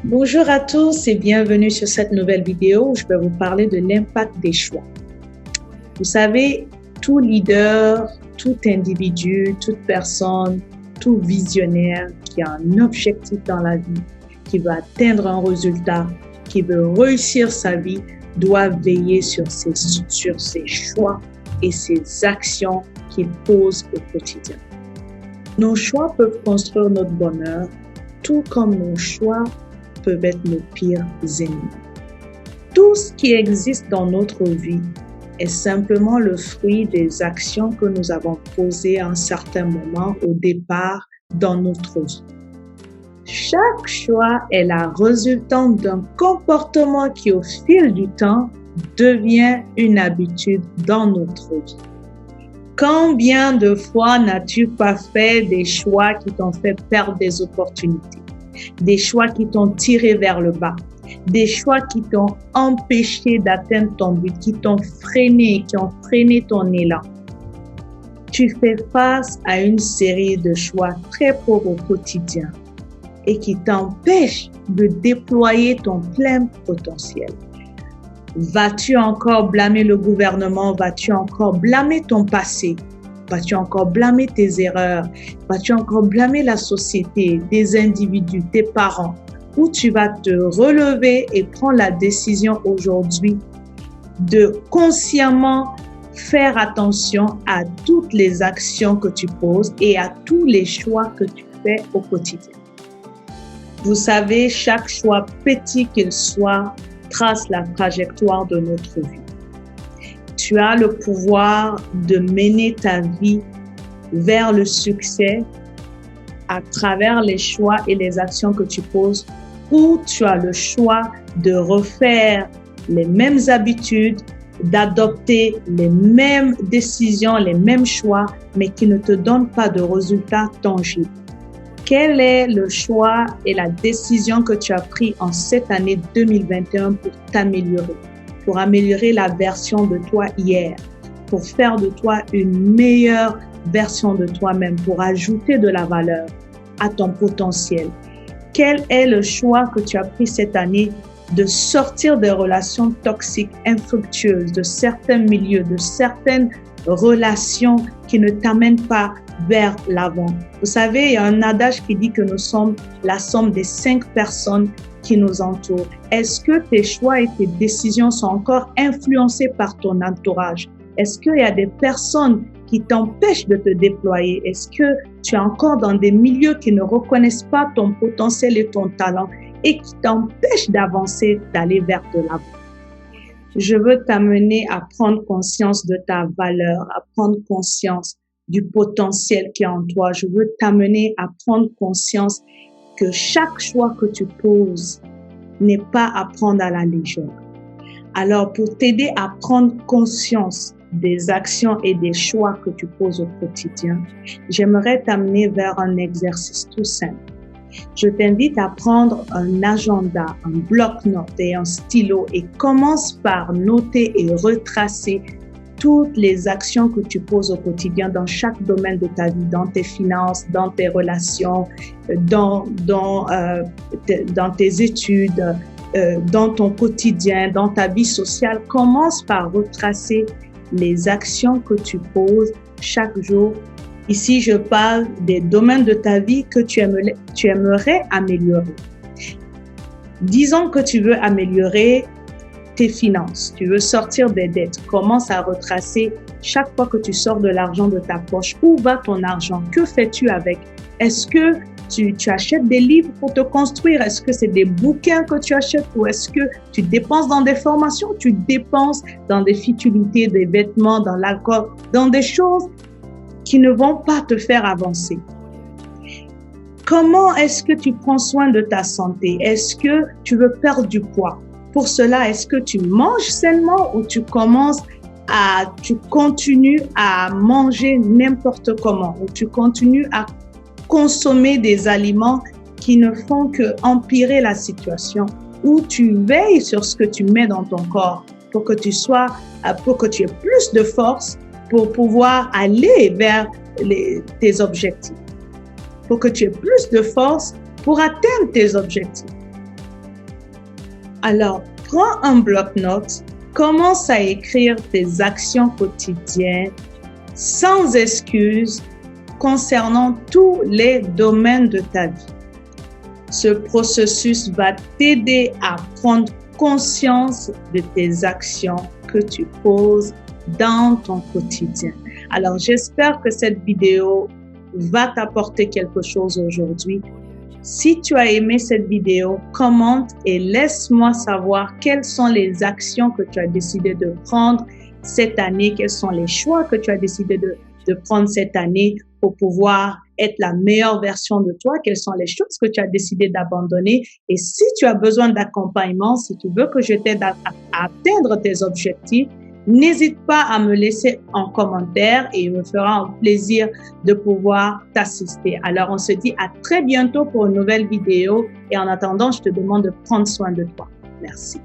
Bonjour à tous et bienvenue sur cette nouvelle vidéo où je vais vous parler de l'impact des choix. Vous savez, tout leader, tout individu, toute personne, tout visionnaire qui a un objectif dans la vie, qui veut atteindre un résultat, qui veut réussir sa vie, doit veiller sur ses choix et ses actions qu'il pose au quotidien. Nos choix peuvent construire notre bonheur, tout comme nos choix peuvent être nos pires ennemis. Tout ce qui existe dans notre vie est simplement le fruit des actions que nous avons posées à un certain moment au départ dans notre vie. Chaque choix est la résultante d'un comportement qui, au fil du temps, devient une habitude dans notre vie. Combien de fois n'as-tu pas fait des choix qui t'ont fait perdre des opportunités? Des choix qui t'ont tiré vers le bas, des choix qui t'ont empêché d'atteindre ton but, qui t'ont freiné, qui ont freiné ton élan. Tu fais face à une série de choix très pauvres au quotidien et qui t'empêchent de déployer ton plein potentiel. Vas-tu encore blâmer le gouvernement? Vas-tu encore blâmer ton passé? Vas-tu encore blâmer tes erreurs? Vas-tu encore blâmer la société, des individus, tes parents? Ou tu vas te relever et prendre la décision aujourd'hui de consciemment faire attention à toutes les actions que tu poses et à tous les choix que tu fais au quotidien. Vous savez, chaque choix, petit qu'il soit, trace la trajectoire de notre vie. Tu as le pouvoir de mener ta vie vers le succès à travers les choix et les actions que tu poses, ou tu as le choix de refaire les mêmes habitudes, d'adopter les mêmes décisions, les mêmes choix, mais qui ne te donnent pas de résultats tangibles. Quel est le choix et la décision que tu as pris en cette année 2021 pour t'améliorer? Pour améliorer la version de toi hier, pour faire de toi une meilleure version de toi-même, pour ajouter de la valeur à ton potentiel. Quel est le choix que tu as pris cette année de sortir des relations toxiques, infructueuses, de certains milieux, de certaines relations qui ne t'amènent pas vers l'avant? Vous savez, il y a un adage qui dit que nous sommes la somme des 5 personnes qui nous entourent. Est-ce que tes choix et tes décisions sont encore influencés par ton entourage? Est-ce qu'il y a des personnes qui t'empêchent de te déployer? Est-ce que tu es encore dans des milieux qui ne reconnaissent pas ton potentiel et ton talent et qui t'empêchent d'avancer, d'aller vers de l'avant? Je veux t'amener à prendre conscience de ta valeur, à prendre conscience du potentiel qui est en toi. Je veux t'amener à prendre conscience que chaque choix que tu poses n'est pas à prendre à la légère. Alors, pour t'aider à prendre conscience des actions et des choix que tu poses au quotidien, j'aimerais t'amener vers un exercice tout simple. Je t'invite à prendre un agenda, un bloc-notes et un stylo et commence par noter et retracer toutes les actions que tu poses au quotidien dans chaque domaine de ta vie, dans tes finances, dans tes relations, dans tes études, dans ton quotidien, dans ta vie sociale. Commence par retracer les actions que tu poses chaque jour. Ici, je parle des domaines de ta vie que tu aimerais améliorer. Disons que tu veux améliorer tes finances, tu veux sortir des dettes. Commence à retracer chaque fois que tu sors de l'argent de ta poche. Où va ton argent? Que fais-tu avec? Est-ce que tu achètes des livres pour te construire? Est-ce que c'est des bouquins que tu achètes ou est-ce que tu dépenses dans des formations? Tu dépenses dans des futilités, des vêtements, dans l'alcool, dans des choses qui ne vont pas te faire avancer. Comment est-ce que tu prends soin de ta santé? Est-ce que tu veux perdre du poids? Pour cela, est-ce que tu manges sainement ou tu continues à manger n'importe comment ou tu continues à consommer des aliments qui ne font que empirer la situation ou tu veilles sur ce que tu mets dans ton corps pour que tu aies plus de force pour pouvoir aller vers tes objectifs, pour que tu aies plus de force pour atteindre tes objectifs. Alors, prends un bloc-notes, commence à écrire tes actions quotidiennes sans excuses concernant tous les domaines de ta vie. Ce processus va t'aider à prendre conscience de tes actions que tu poses dans ton quotidien. Alors, j'espère que cette vidéo va t'apporter quelque chose aujourd'hui. Si tu as aimé cette vidéo, commente et laisse-moi savoir quelles sont les actions que tu as décidé de prendre cette année, quels sont les choix que tu as décidé de prendre cette année pour pouvoir être la meilleure version de toi, quelles sont les choses que tu as décidé d'abandonner. Et si tu as besoin d'accompagnement, si tu veux que je t'aide à atteindre tes objectifs, n'hésite pas à me laisser en commentaire et il me fera un plaisir de pouvoir t'assister. Alors, on se dit à très bientôt pour une nouvelle vidéo et en attendant, je te demande de prendre soin de toi. Merci.